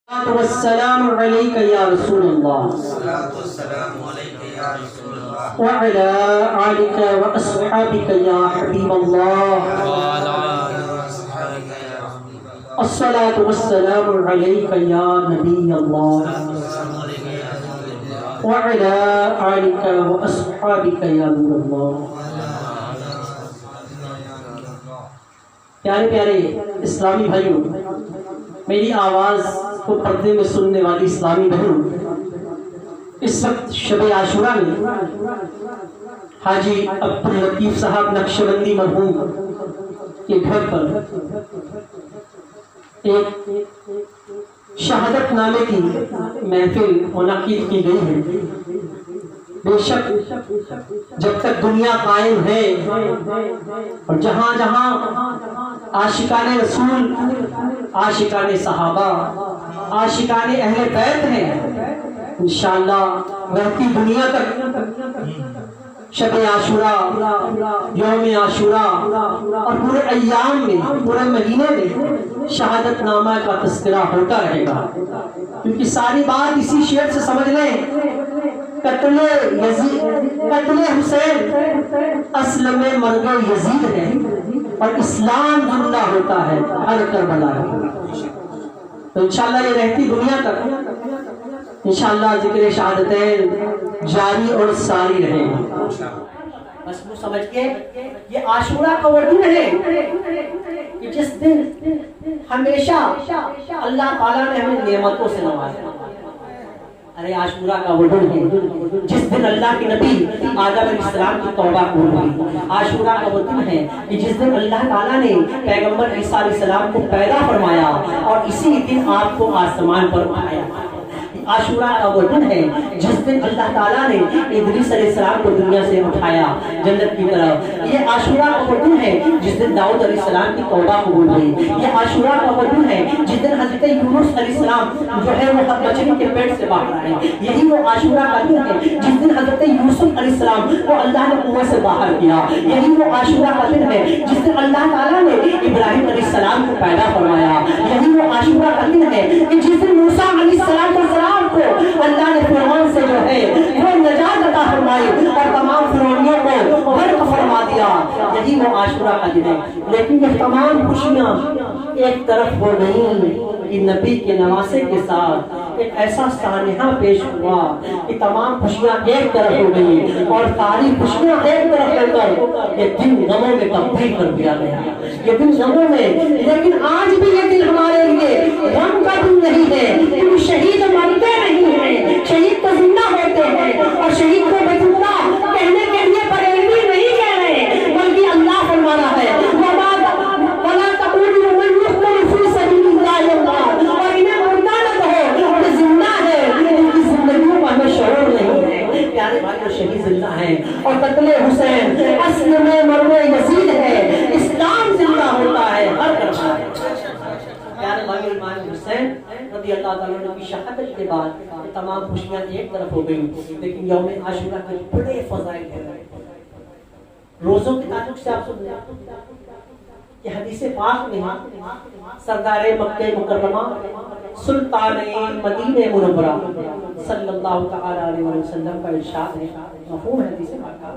والسلام عليك يا رسول الله وعلى آلك وأصحابك يا حبيب الله الصلاة والسلام عليك يا نبي الله وعلى آلك وأصحابك يا نور الله. پیارے پیارے اسلامی بھائیوں، میری آواز کو پردے میں سننے والی اسلامی بہنوں، اس وقت شب عاشورہ میں حاجی عبداللطیف صاحب نقشبندی مرحوم کے گھر پر ایک شہادت نامے کی محفل منعقد کی گئی ہے. بے شک جب تک دنیا قائم ہے اور جہاں جہاں عاشقان رسول، عاشقان صحابہ، عاشقان اہل بیت ہیں، انشاءاللہ رہتی دنیا تک شب عاشورہ، یوم عاشورہ اور پورے ایام میں، پورے مہینے میں شہادت نامہ کا تذکرہ ہوتا رہے گا. کیونکہ ساری بات اسی شعر سے سمجھ لیں، قتل حسین اصل میں مرگ یزید ہے اور اسلام زندہ ہوتا ہے ہر کربلا ہے. تو انشاءاللہ یہ رہتی دنیا تک انشاءاللہ ذکر شہادتین جاری اور ساری رہے گا. بس وہ سمجھ کے یہ عاشورہ کا وہ دن ہے کہ جس دن ہمیشہ اللہ تعالیٰ نے ہمیں نعمتوں سے نوازا. ارے عاشورہ کا وہ دن ہے جس دن اللہ کے نبی آدم علیہ السلام کی توبہ قبول ہوئی. عاشورہ کا وہ دن ہے کہ جس دن اللہ تعالیٰ نے پیغمبر عیسیٰ علیہ السلام کو پیدا فرمایا اور اسی دن آپ کو آسمان پر اٹھایا. عاشورہ کا وہ دن ہے جس دن اللہ تعالیٰ نے ادریس علیہ السلام کو دنیا سے اٹھایا جنت کی طرف. یہ عاشورہ کا وہ دن ہے جس دن داؤد علیہ السلام کی توبہ قبول ہوئی. یہ عاشورہ کا وہ دن ہے جس دن حضرت یونس علیہ السلام جو ہے وہ مچھلی کے پیٹ سے باہر آئے. یہی وہ عاشورہ کا دن ہے جس دن حضرت یوسف علیہ السلام کو اللہ نے کنویں سے باہر کیا. یہی وہ عاشورہ کا دن ہے جس دن اللہ تعالیٰ نے ابراہیم علیہ السلام کو پیدا فرمایا. یہی وہ عاشورہ کا دن ہے کہ جس دن موسیٰ علیہ السلام کو اللہ نے فرعون سے جو ہے وہ نجات عطا فرمائی اور تمام فرعونیوں کو غرق فرما دیا. یہی وہ عاشورہ کا دن ہے. لیکن یہ تمام خوشیاں ایک طرف ہو گئیں کہ نبی کے نواسے کے ساتھ ایک ایسا سانحہ پیش ہوا کہ تمام خوشیاں ایک طرف ہو گئی اور ساری خوشیاں ایک طرف ہو کر یہ دن غموں میں تبدیل کر دیا گیا. یہ دن غموں میں، لیکن آج بھی یہ دن ہمارے لیے غم کا دن نہیں ہے. کیونکہ شہید مرتے نہیں ہیں، شہید تو زندہ ہوتے ہیں اور شہید کو بیت اللہ کہنے کے لیے بریلوی نہیں کہہ رہے بلکہ اللہ فرما رہا ہے وَلَا تَقُولُوا لِمَنْ يُقْتَلُ فِي سَبِيلِ اللَّهِ أَمْوَاتٌ، اور انہیں مردہ نہ کہو کہ زندہ ہے، ان کی زندگیوں کا ہمیں شعور نہیں ہے. پیارے بھائیو، شہید زندہ ہیں اور قتل حسین اصل میں مرگ یزید ہے، اسلام زندہ ہوتا ہے ہر کربلا. پیارے بھائیو، امام حسین رضی اللہ تعالیٰ عنہ کی شہادت کے بعد تمام خوشیاں ایک طرف ہو گئی. لیکن یوم عاشورہ کے بڑے فضائل ہیں. روزوں کے تعلق سے آپ سن کہ حدیث پاک میں سردار مکہ مکرمہ سلطان مدینہ منورہ صلی اللہ تعالی علیہ وسلم کا ارشاد ہے، مفہوم ہے حدیث پاک کا،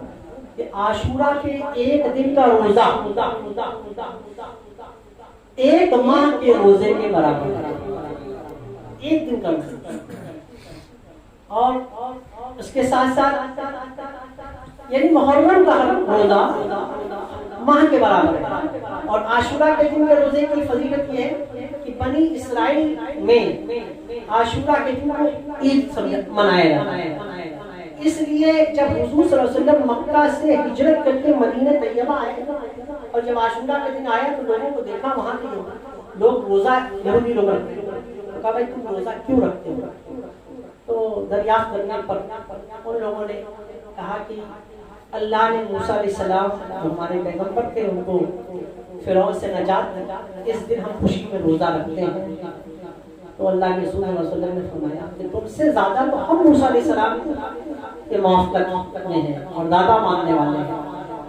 کہ عاشورہ کے ایک دن کا روزہ ایک ماہ کے روزے کے برابر ہے. ایک دن کا روزہ اور اس کے ساتھ ساتھ یعنی محرم کا روزہ ماہ کے برابر ہے. اور عاشورہ کے دن کے روزے کی فضیلت یہ ہے کہ بنی اسرائیل میں عاشورہ کے دن کو عید منایا جاتا ہے. اس لیے جب حضور صلی اللہ علیہ وسلم مکہ سے ہجرت کر کے مدینہ طیبہ آئے اور جب عاشورہ کے دن آیا تو لوگوں کو دیکھا وہاں کے لوگ روزہ یہودی لوگ رکھتے ہیں. کہا بھائی تم روزہ کیوں رکھتے ہو؟ تو دریافت کرنے پر ان لوگوں نے کہا کہ اللہ نے موسیٰ علیہ السلام جو ہمارے پیغمبر تھے ان کو فرعون سے نجات دیا، اس دن ہم خوشی میں روزہ رکھتے ہیں. تو اللہ کے رسول صلی اللہ علیہ وسلم نے فرمایا کہ تم سے زیادہ تو ہم موسیٰ علیہ السلام کے موافقت میں ہیں اور زیادہ ماننے والے ہیں.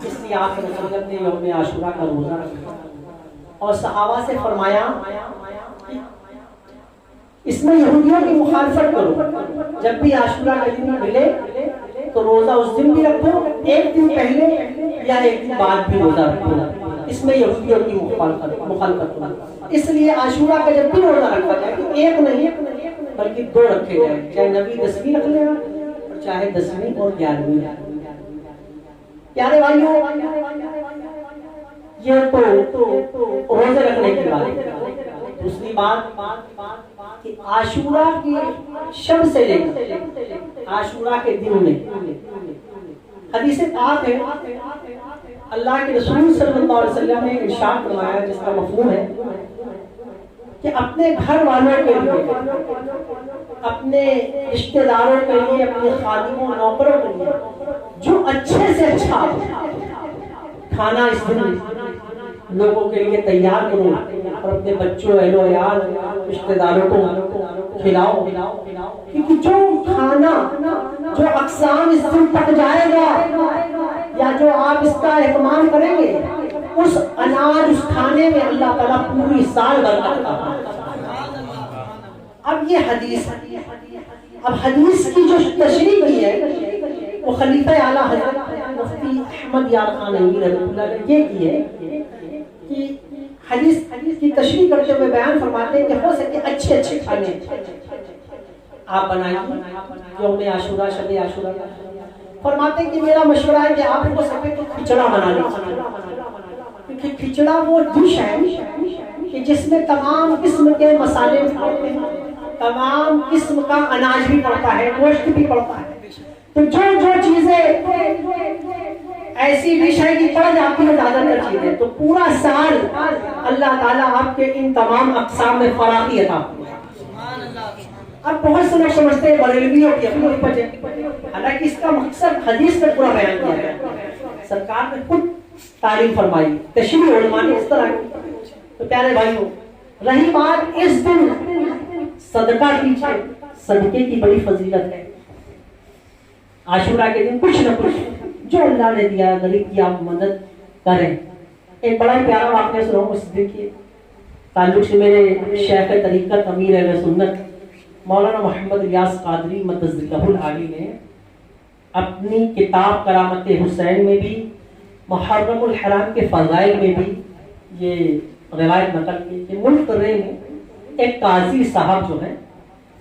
اس لیے آپ صلی اللہ علیہ وسلم نے یوم عاشورہ کا روزہ رکھا اور صحابہ سے فرمایا اس میں یہودیوں کی مخالفت کرو، جب بھی عاشورہ کا دن ملے تو روزہ اس دن بھی رکھو، ایک دن پہلے یا ایک دن بعد بھی روزہ رکھو، اس میں یہودیوں کی مخالفت کرو۔ اس لیے عاشورہ کا جب بھی روزہ رکھا جائے تو ایک نہیں بلکہ دو رکھے جائیں، چاہے نبی 10ویں رکھ لے اور چاہے 10ویں اور 11ویں۔ پیارے بھائیوں، یہ تو روزے رکھنے کی بات ہے۔ دوسری بات کہ عاشورہ کی شب سے لے کر عاشورہ کے دن میں حدیث پاک ہے، اللہ کے رسول صلی اللہ علیہ وسلم نے ارشاد فرمایا جس کا مفہوم ہے کہ اپنے گھر والوں کے لیے، اپنے رشتہ داروں کے لیے، اپنے خادموں نوکروں کے لیے جو اچھے سے اچھا کھانا اس دن لوگوں کے لیے تیار کرو اور اپنے بچوں، اہل و عیال، رشتہ داروں کو کھلاؤ، کیونکہ جو کھانا، جو اقسام اس دن پک جائے گا یا جو آپ اس کا اہتمام کریں گے، اس اناج، اس کھانے میں اللہ تعالیٰ پوری سال برکت کرتا ہے۔ اب یہ حدیث، اب حدیث کی جو تشریح کی ہے وہ خلیفہ اعلیٰ حضرت مفتی احمد یار خان ننگی رحمۃ اللہ نے یہ کی ہے کہ حدیث کی تشریح کرتے ہوئے بیان فرماتے ہیں کہ ہو سکے اچھے اچھے کھانے آپ بنائیں یوم عاشورہ، شب عاشورہ۔ فرماتے ہیں کہ میرا مشورہ ہے کہ آپ ہو سکے تو کھچڑا بنا لیجیے، کیونکہ کھچڑا وہ ڈش ہے کہ جس میں تمام قسم کے مسالے پڑتے ہیں، تمام قسم کا اناج بھی پڑتا ہے، گوشت بھی پڑتا ہے۔ تو جو چیزیں ایسی ڈش ہے کہ پڑ جاتی ہے زیادہ تر چیزیں، تو پورا سال اللہ تعالیٰ آپ کے ان تمام اقسام میں فراخی عطا فرمائے۔ اب بہت سے لوگ سمجھتے ہیں بریلویوں کی اپنی وجہ، حالانکہ اس کا مقصد حدیث میں پورا بیان کیا ہے، سرکار نے خود تعلیم فرمائی، تشریح علماء نے اس طرح کی۔ تو پیارے بھائیوں، رہی بات اس دن صدقہ کی، صدقے کی بڑی فضیلت ہے۔ عاشورہ کے دن کچھ نہ کچھ جو اللہ نے دیا، غریب کی آپ مدد کریں۔ ایک بڑا ہی پیارا واقعہ سناؤں اس دن کی تعلق سے میرے شیخ طریقت امیر اہل سنت مولانا محمد الیاس قادری مدد ذکرہ العالی نے اپنی کتاب کرامت حسین میں بھی، محرم الحرام کے فضائل میں بھی یہ روایت نقل کی کہ ملک رے میں ایک قاضی صاحب جو ہیں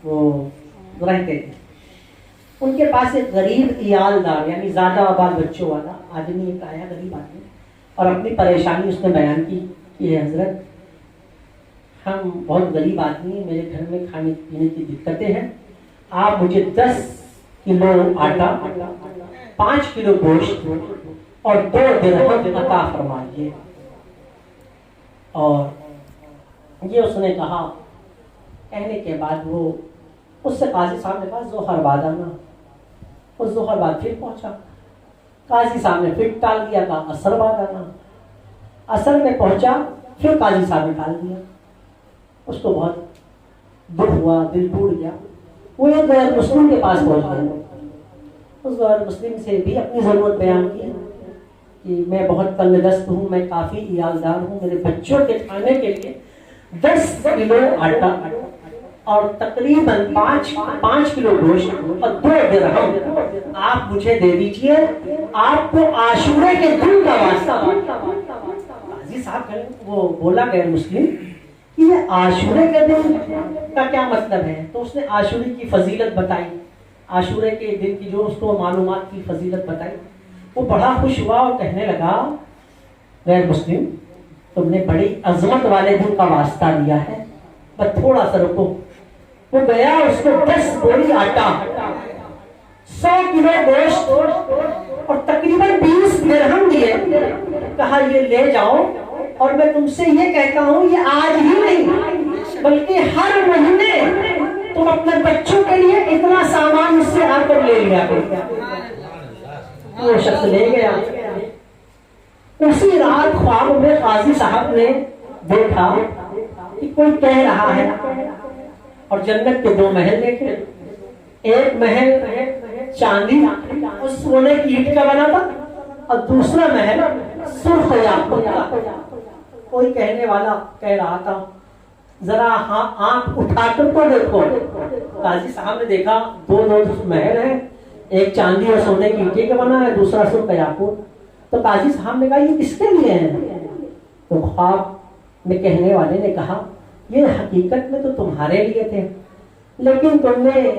وہ رہتے تھے، ان کے پاس ایک غریب عیالدار یعنی زیادہ بال بچوں والا آدمی ایک آیا، غریب آدمی، اور اپنی پریشانی اس نے بیان کی کہ حضرت ہم بہت غریب آدمی ہیں، میرے گھر میں کھانے پینے کی دقتیں ہیں، آپ مجھے 10 کلو آٹا، 5 کلو گوشت اور 2 درہم عطا فرمائیے۔ اور یہ اس نے کہا، کہنے کے بعد وہ اس سے قاضی صاحب نے کہا ظہر بعد آنا، اس ظہر بعد پھر پہنچا، قاضی صاحب نے پھر ٹال دیا، کہا عصر بعد آنا، عصر میں پہنچا، پھر قاضی صاحب نے ٹال دیا۔ اس کو بہت دکھ ہوا، دل ٹوٹ گیا، وہ ایک غیر مسلم کے پاس پہنچ گیا، اس غیر مسلم سے بھی اپنی ضرورت بیان کی کہ میں بہت تنگ دست ہوں، میں کافی عیالدار ہوں، میرے بچوں کے کھانے کے لیے 10 کلو آٹا اور تقریباً 5 کلو گوشت اور 2 درہم آپ مجھے دے دیجئے، آپ کو عاشورے کے دن کا واسطہ۔ قاضی صاحب وہ بولا غیر مسلم کہ یہ عاشورے کے دن کا کیا مطلب ہے؟ تو اس نے عاشورے کی فضیلت بتائی، عاشورے کے دن کی جو اس کو معلومات کی فضیلت بتائی۔ وہ بڑا خوش ہوا اور کہنے لگا غیر مسلم تم نے بڑی عظمت والے دن کا واسطہ دیا ہے، بس تھوڑا سا رکو۔ وہ گیا، اس کو 10 بوری آٹا، 100 کلو گوشت اور تقریباً 20 درہم دیے، کہا یہ لے جاؤ، اور میں تم سے یہ کہتا ہوں یہ آج ہی نہیں بلکہ ہر مہینے تم اپنے بچوں کے لیے اتنا سامان مجھ سے آ کر لے لیا کرو۔ وہ شخص لے گیا۔ اسی رات خواب میں قاضی صاحب نے دیکھا کہ کوئی کہہ رہا ہے، اور جنت کے 2 محل دیکھے، ایک محل چاندی اور سونے کی اینٹ کا بنا تھا اور دوسرا محل سرخ یاقوت کا۔ کوئی کہنے والا کہہ رہا تھا ذرا آنکھ اٹھا کر تو دیکھو. قاضی صاحب نے دیکھا دو محل ہیں, ایک چاندی اور سونے کی اینٹیں کا بنا ہے, دوسرا سرخ یاقوت. تو قاضی صاحب نے کہا یہ کس کے لیے ہیں؟ تو خواب میں کہنے والے نے کہا یہ حقیقت میں تو تمہارے لیے تھے, لیکن تم نے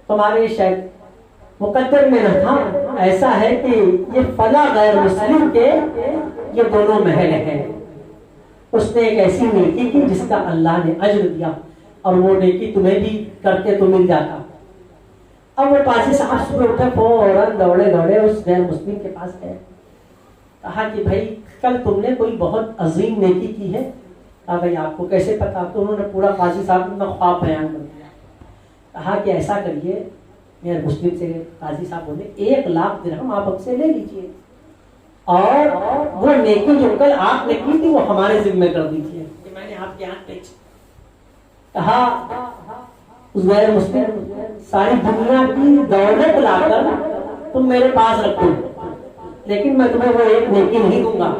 تمہارے شاید مقدر میں نہ تھا. ایسا ہے کہ یہ فلاں غیر مسلم کے یہ دونوں محل ہیں. اس نے ایک ایسی نیکی کی جس کا اللہ نے اجر دیا, اور وہ نیکی تمہیں بھی کرتے تو مل جاتا. اب وہ قاضی صاحب صبح اٹھے, فوراً دوڑے اس غیر مسلم کے پاس گئے. کہا کہ بھائی کل تم نے کوئی بہت عظیم نیکی کی ہے. کہا بھائی آپ کو کیسے پتا؟ تو انہوں نے پورا قاضی صاحب کا خواب بیان کر دیا. کہا کہ ایسا کریے, غیر مسلم سے قاضی صاحب بولے 1,00,000 درہم آپ ہم سے لے لیجیے, اور وہ نیکی جو کل آپ نے کی تھی وہ ہمارے ذمہ کر دیجیے کہ میں نے آپ کے ہاتھ بیچ. کہا اس غیر مسلم ساری دنیا کی دولت لا کر تم میرے پاس رکھو, لیکن میں تمہیں وہ ایک نیکی نہیں دوں گا.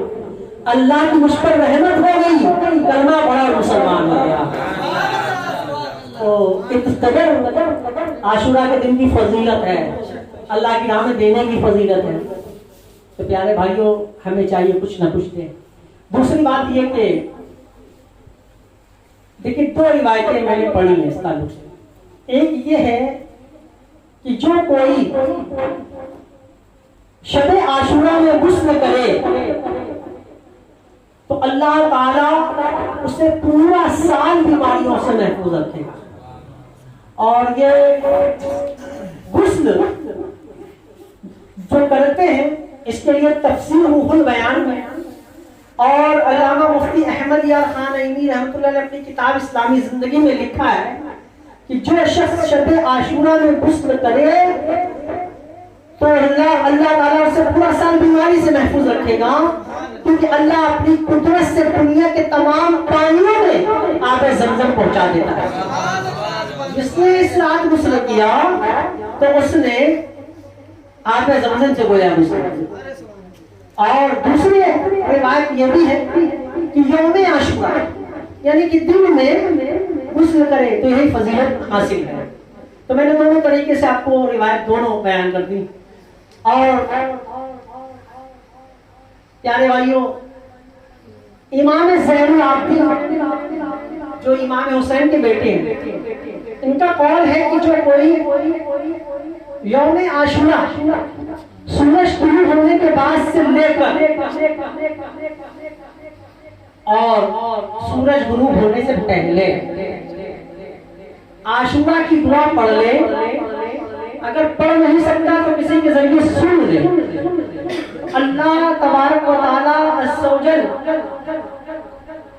اللہ کی مجھ پر رحمت ہو گئی, کلمہ پڑھا اور مسلمان ہو گیا. عاشورہ کے دن کی فضیلت ہے, اللہ کی راہ میں دینے کی فضیلت ہے. تو پیارے بھائیوں ہمیں چاہیے کچھ نہ کچھ دیں. دوسری بات یہ کہ دیکھیں 2 روایتیں میں نے پڑھی ہیں اس تعلق سے. ایک یہ ہے کہ جو کوئی شب عاشورہ میں غسل کرے تو اللہ تعالیٰ اسے پورا سال بیماریوں سے محفوظ رکھے گا. اور یہ غسل جو کرتے ہیں اس کے لیے تفسیر روح البیان میں, اور علامہ مفتی احمد یار خان عینی رحمۃ اللہ نے اپنی کتاب اسلامی زندگی میں لکھا ہے کہ جو شخص شب عاشورہ میں غسل کرے تو اللہ تعالیٰ اسے پورا سال بیماری سے محفوظ رکھے گا, کیونکہ اللہ اپنی قدرت سے دنیا کے تمام پانیوں میں آب زمزم پہنچا دیتا ہے. جس نے اس رات غسل کیا تو اس نے آب زمزم سے گویا غسل کیا. اور دوسری روایت یہ بھی ہے کہ یوم عاشورہ یعنی کہ دن میں غسل کرے تو یہی فضیلت حاصل ہے. تو میں نے دونوں طریقے سے آپ کو روایت دونوں بیان کر دی. اور پیارے بھائیوں امام زین العابدین جو امام حسین کے بیٹے ہیں, ان کا قول ہے کہ جو کوئی یوم عاشورہ سورج طلوع ہونے کے بعد سے لے کر اور سورج غروب ہونے سے پہلے عاشورہ کی دعا پڑھ لے, اگر پڑھ نہیں سکتا تو کسی کے ذریعے سن لے, اللہ تبارک و تعالی عز و جل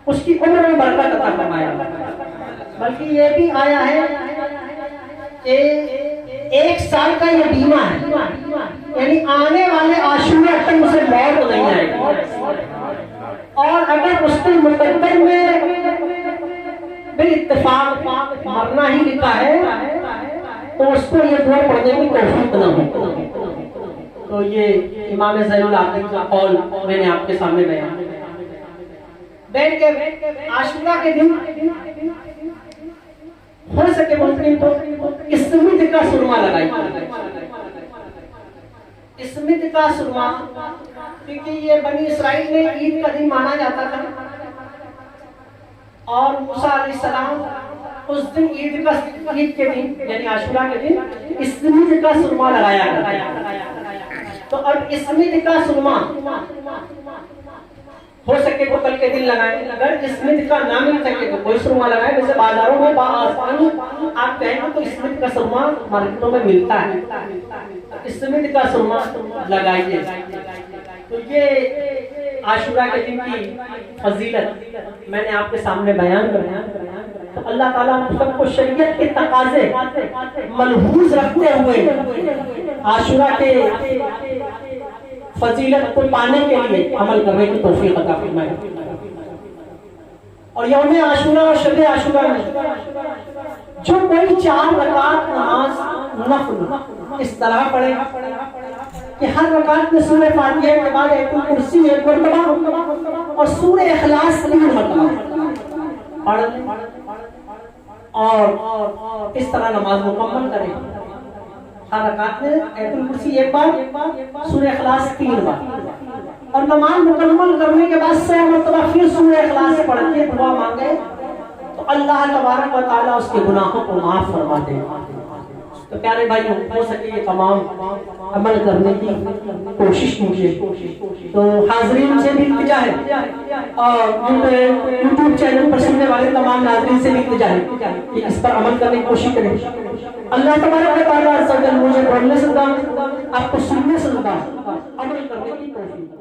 اس کی عمر میں برکت عطا فرمائے. بلکہ یہ بھی آیا ہے کہ 1 سال کا یہ بیمہ ہے, یعنی آنے والے عاشورہ تک اسے موت نہیں آئے گی. اور اگر اس کے مقدر میں بالاتفاق مرنا ہی لکھا ہے تو اس کو یہ دعا پڑھنے کی توفیق نہ ہو. تو یہ امام زین العابدین کا قول میں نے آپ کے سامنے بیان کیا. بیٹھ کے عاشورہ کے دن ہو سکے ممکن تو اسمت کا سرما لگائی. اسمت کا سرما کیونکہ یہ بنی اسرائیل میں عید کا دن مانا جاتا تھا, اور موسیٰ علیہ السلام اس دن عید کے دن یعنی عاشورہ کے دن اسمت کا سرما لگایا کرتے. تو اب اسمت کا سرما ہو سکے تو کل کے دن لگائیں, اگر اسمت کا نہ مل سکے تو کوئی سرما لگائے. ویسے بازاروں میں بآسانی آپ کہیں گے تو اسمت کا سرما مارکیٹوں میں ملتا ہے, اسمت کا سرما لگائیے. تو یہ عاشورہ کے دن کی فضیلت میں نے آپ کے سامنے بیان کرا. تو اللہ تعالیٰ سب کو شریعت کے تقاضے ملحوظ رکھتے ہوئے عاشورہ کے فضیلت کو پانے کے لیے عمل کرنے کی توفیق عطا فرمائے. اور یوم عاشورہ اور شب عاشورہ میں جو کوئی 4 رکعت نماز نفل اس طرح پڑھے کہ ہر رکعت میں سورہ فاتحہ کے بعد ایت الکرسی 1 مرتبہ اور سورہ اخلاص 3 مرتبہ, پڑھ لیں اور اس طرح نماز مکمل کریں. ہر رکعت میں آیت الکرسی ایک بار، سورہ اخلاص 3 بار، اور نماز مکمل کرنے کے بعد 100 مرتبہ پھر سورہ اخلاص پڑھ کے دعا مانگے تو اللہ تبارک و تعالیٰ اس کے گناہوں کو معاف فرما دے. تو پیارے بھائیوں، ہو سکے یہ تمام عمل کرنے کی کوشش کیجیے. تو حاضرین سے بھی التجا ہے اور یوٹیوب چینل پر سننے والے تمام ناظرین سے بھی التجا ہے کہ اس پر عمل کرنے کی کوشش کریں. اللہ تبارک و تعالیٰ عز و جل مجھے پڑھنے سے آپ کو سننے سے عمل کرنے کی توفیق.